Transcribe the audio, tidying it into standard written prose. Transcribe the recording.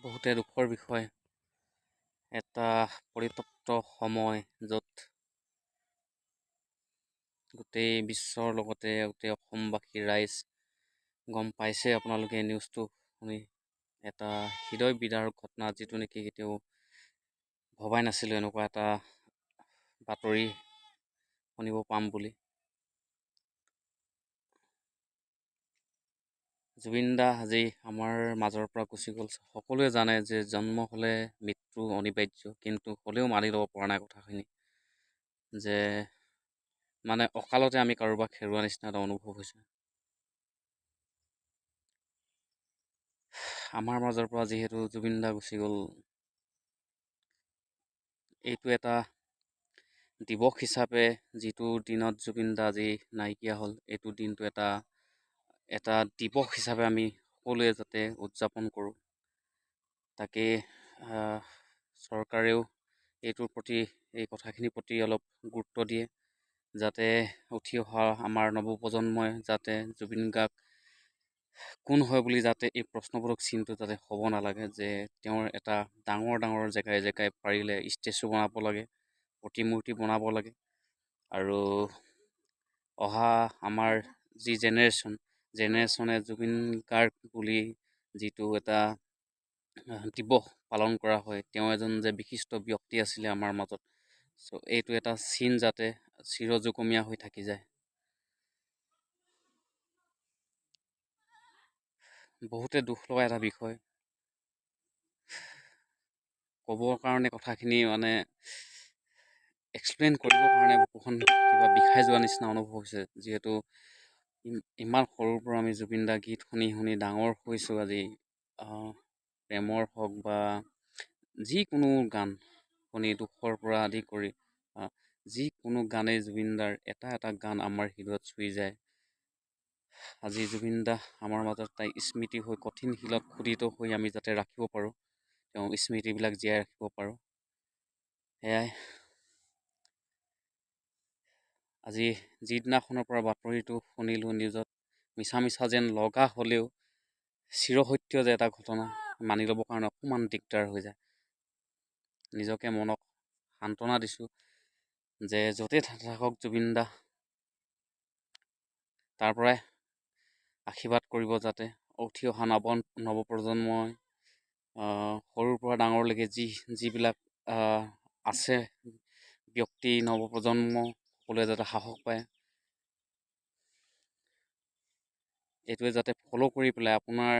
বহুতে দুখৰ বিষয়। এটা পৰিত্যক্ত সময় য'ত গোটেই বিশ্বৰ লগতে গোটেই অসমবাসী ৰাইজ গম পাইছে আপোনালোকে নিউজটো শুনি এটা হৃদয় বিদাৰক ঘটনা, যিটো নেকি কেতিয়াও ভবাই নাছিলোঁ এনেকুৱা এটা বাতৰি শুনিব পাম বুলি। জুবিন দা আজি আমাৰ মাজৰ পৰা গুচি গ'ল। সকলোৱে জানে যে জন্ম হ'লে মৃত্যু অনিবাৰ্য, কিন্তু হ'লেও মানি ল'ব পৰা নাই কথাখিনি, যে মানে অকালতে আমি কাৰোবাক হেৰুৱা নিচিনা এটা অনুভৱ হৈছে। আমাৰ মাজৰ পৰা যিহেতু জুবিন দা গুচি গ'ল, এইটো এটা দিৱস হিচাপে, যিটো দিনত জুবিন দা আজি নাইকিয়া হ'ল, এইটো দিনটো এটা দিৱস হিচাপে আমি সকলোৱে যাতে উদযাপন কৰোঁ। তাকে চৰকাৰেও এইটোৰ প্ৰতি, এই কথাখিনিৰ প্ৰতি অলপ গুৰুত্ব দিয়ে, যাতে উঠি অহা আমাৰ নৱপ্ৰজন্মই যাতে জুবিন গাৰ্গ কোন হয় বুলি যাতে এই প্ৰশ্নবোধক চিনটো যাতে হ'ব নালাগে, যে তেওঁৰ এটা ডাঙৰ জেগাই জেগাই পাৰিলে ষ্টেচু বনাব লাগে, প্ৰতিমূৰ্তি বনাব লাগে। আৰু অহা আমাৰ যি জেনেৰেশ্যনে জুবিন গাৰ্গ বুলি যিটো এটা দিৱস পালন কৰা হয়, তেওঁ এজন যে বিশিষ্ট ব্যক্তি আছিলে আমাৰ মাজত। চ' এইটো এটা চিন যাতে চিৰযুগমীয়া হৈ থাকি যায়। বহুতে দুখ লগা এটা বিষয়। ক'বৰ কাৰণে কথাখিনি মানে এক্সপ্লেইন কৰিবৰ কাৰণে বুকুখন কিবা বিষাই যোৱা নিচিনা অনুভৱ হৈছে, যিহেতু ইমান সৰুৰ পৰা আমি জুবিন দাৰ গীত শুনি শুনি ডাঙৰ হৈছোঁ। আজি প্ৰেমৰ হওক বা যিকোনো গান শুনি, দুখৰ পৰা আদি কৰি যিকোনো গানেই জুবিন দাৰ এটা গান আমাৰ হৃদয়ত চুই যায়। আজি জুবিন দা আমাৰ মাজত তাই স্মৃতি হৈ কঠিন শিলত খোদিত হৈ আমি যাতে ৰাখিব পাৰোঁ, তেওঁ স্মৃতিবিলাক জীয়াই ৰাখিব পাৰোঁ। সেয়াই আজি যিদিনাখনৰ পৰা বাতৰিটো শুনিলোঁ নিউজত, মিছা যেন লগা হ'লেও চিৰসত্য যে এটা ঘটনা, মানি ল'বৰ কাৰণে অকণমান দিগদাৰ হৈ যায়। নিজকে মনক সান্তনা দিছোঁ যে য'তে থাকক জুবিন দা, তাৰ পৰাই আশীৰ্বাদ কৰিব, যাতে উঠি অহা নৱপ্ৰজন্মই সৰুৰ পৰা ডাঙৰলৈকে যিবিলাক আছে ব্যক্তি, নৱপ্ৰজন্ম সকলোৱে যাতে সাহস পায়। এইটোৱে যাতে ফ'ল' কৰি পেলাই আপোনাৰ